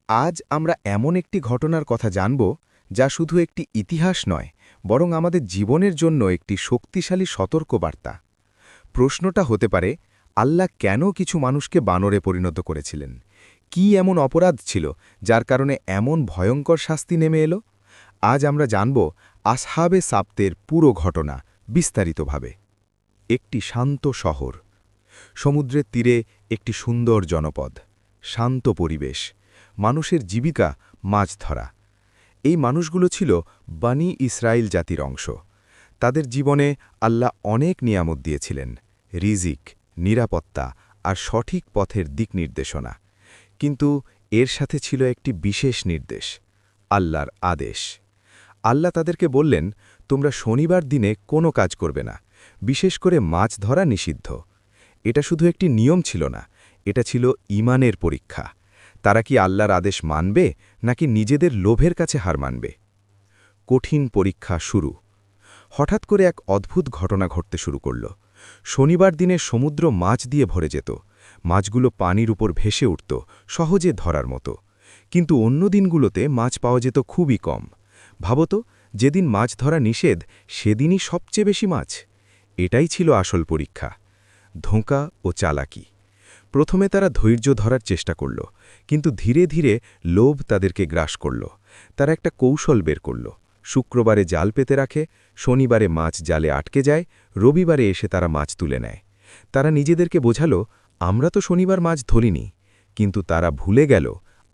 আজ আমরা এমন একটি ঘটনার কথা জানব যা শুধু একটি ইতিহাস নয় বরং আমাদের জীবনের জন্য একটি শক্তিশালী সতর্কবার্তা। প্রশ্নটা হতে পারে, আল্লাহ কেন কিছু মানুষকে বানরে পরিণত করেছিলেন? কি এমন অপরাধ ছিল যার কারণে এমন ভয়ঙ্কর শাস্তি নেমে এলো? আজ আমরা জানব আসহাবে সাবতের পুরো ঘটনা বিস্তারিতভাবে। একটি শান্ত শহর, সমুদ্রের তীরে একটি সুন্দর জনপদ, শান্ত পরিবেশ, মানুষের জীবিকা মাছ ধরা। এই মানুষগুলো ছিল বনি ইসরায়েল জাতির অংশ। তাদের জীবনে আল্লাহ অনেক নিয়ামত দিয়েছিলেন, রিজিক, নিরাপত্তা আর সঠিক পথের দিক নির্দেশনা। কিন্তু এর সাথে ছিল একটি বিশেষ নির্দেশ, আল্লাহর আদেশ। আল্লাহ তাদেরকে বললেন, তোমরা শনিবার দিনে কোনো কাজ করবে না, বিশেষ করে মাছ ধরা নিষিদ্ধ। এটা শুধু একটি নিয়ম ছিল না, এটা ছিল ঈমানের পরীক্ষা। তারা কি আল্লাহর আদেশ মানবে নাকি নিজেদের লোভের কাছে হার মানবে? কঠিন পরীক্ষা শুরু। হঠাৎ করে এক অদ্ভুত ঘটনা ঘটতে শুরু করল। শনিবার দিনে সমুদ্র মাছ দিয়ে ভরে যেত, মাছগুলো পানির উপর ভেসে উঠত, সহজে ধরার মতো। কিন্তু অন্য দিনগুলোতে মাছ পাওয়া যেত খুবই কম। ভাবত, যেদিন মাছ ধরা নিষেধ সেদিনই সবচেয়ে বেশি মাছ। এটাই ছিল আসল পরীক্ষা, ধোঁকা ও চালাকি। প্রথমে তারা ধৈর্য ধরার চেষ্টা করল, কিন্তু ধীরে ধীরে লোভ তাদেরকে গ্রাস করল। তারা একটা কৌশল বের করল। শুক্রবারে জাল পেতে রাখে, শনিবারে মাছ জালে আটকে যায়, রবিবারে এসে তারা মাছ তুলে নেয়। তারা নিজেদেরকে বোঝালো, আমরা তো শনিবার মাছ ধরিনি। কিন্তু তারা ভুলে গেল,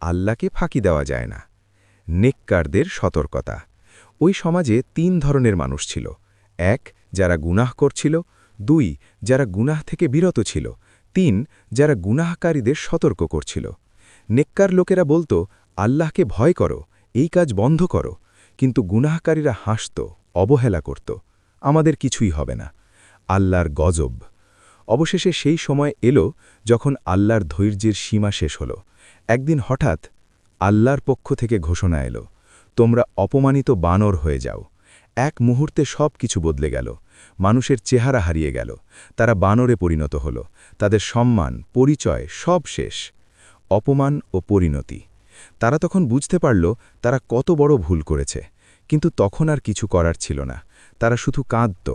আল্লাহকে ফাঁকি দেওয়া যায় না। নেককারদের সতর্কতা। ওই সমাজে ৩ ধরনের মানুষ ছিল। ১, যারা গুনাহ করছিল। ২, যারা গুনাহ থেকে বিরত ছিল। ৩, যারা গুনাহকারীদের সতর্ক করছিল। নেককার লোকেরা বলতো, আল্লাহকে ভয় করো, এই কাজ বন্ধ করো। কিন্তু গুনাহকারীরা হাসত, অবহেলা করত, আমাদের কিছুই হবে না। আল্লাহর গজব। অবশেষে সেই সময় এলো যখন আল্লাহর ধৈর্যের সীমা শেষ হল। একদিন হঠাৎ আল্লাহর পক্ষ থেকে ঘোষণা এলো, তোমরা অপমানিত বানর হয়ে যাও। এক মুহূর্তে সব কিছু বদলে গেল। মানুষের চেহারা হারিয়ে গেল, তারা বানরে পরিণত হল। তাদের সম্মান, পরিচয় সব শেষ। অপমান ও পরিণতি। তারা তখন বুঝতে পারল তারা কত বড় ভুল করেছে। কিন্তু তখন আর কিছু করার ছিল না। তারা শুধু কাঁদত,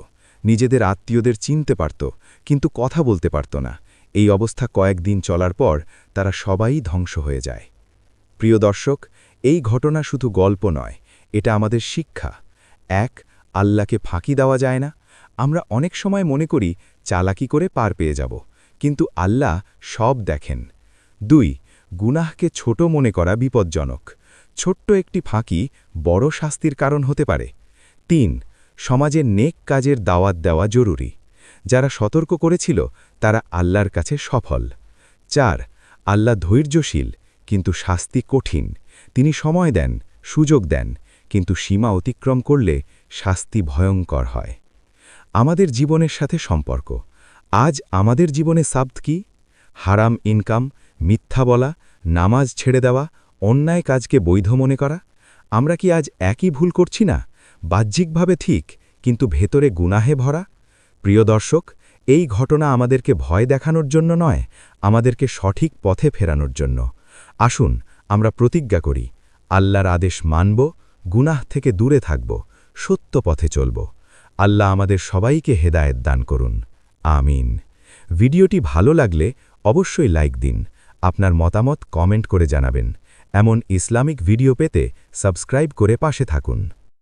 নিজেদের আত্মীয়দের চিনতে পারত, কিন্তু কথা বলতে পারত না। এই অবস্থা কয়েকদিন চলার পর তারা সবাই ধ্বংস হয়ে যায়। প্রিয় দর্শক, এই ঘটনা শুধু গল্প নয়, এটা আমাদের শিক্ষা। ১, আল্লাহকে ফাঁকি দেওয়া যায় না। আমরা অনেক সময় মনে করি চালাকি করে পার পেয়ে যাব, কিন্তু আল্লাহ সব দেখেন। ২, গুনাহকে ছোট মনে করা বিপজ্জনক। ছোট্ট একটি ফাঁকি বড় শাস্তির কারণ হতে পারে। ৩, সমাজের নেক কাজের দাওয়াত দেওয়া জরুরি। যারা সতর্ক করেছিল তারা আল্লাহর কাছে সফল। ৪, আল্লাহ ধৈর্যশীল, কিন্তু শাস্তি কঠিন। তিনি সময় দেন, সুযোগ দেন, কিন্তু সীমা অতিক্রম করলে শাস্তি ভয়ঙ্কর হয়। আমাদের জীবনের সাথে সম্পর্ক। আজ আমাদের জীবনে সাবত কি? হারাম ইনকাম, মিথ্যা বলা, নামাজ ছেড়ে দেওয়া, অন্যায় কাজকে বৈধ মনে করা। আমরা কি আজ একই ভুল করছি না? বাহ্যিকভাবে ঠিক, কিন্তু ভেতরে গুনাহে ভরা। প্রিয় দর্শক, এই ঘটনা আমাদেরকে ভয় দেখানোর জন্য নয়, আমাদেরকে সঠিক পথে ফেরানোর জন্য। আসুন আমরা প্রতিজ্ঞা করি, আল্লাহর আদেশ মানব, গুনাহ থেকে দূরে থাকব, সত্য পথে চলব। আল্লাহ আমাদের সবাইকে হেদায়েত দান করুন। আমিন। ভিডিওটি ভালো লাগলে অবশ্যই লাইক দিন, আপনার মতামত কমেন্ট করে জানাবেন। এমন ইসলামিক ভিডিও পেতে সাবস্ক্রাইব করে পাশে থাকুন।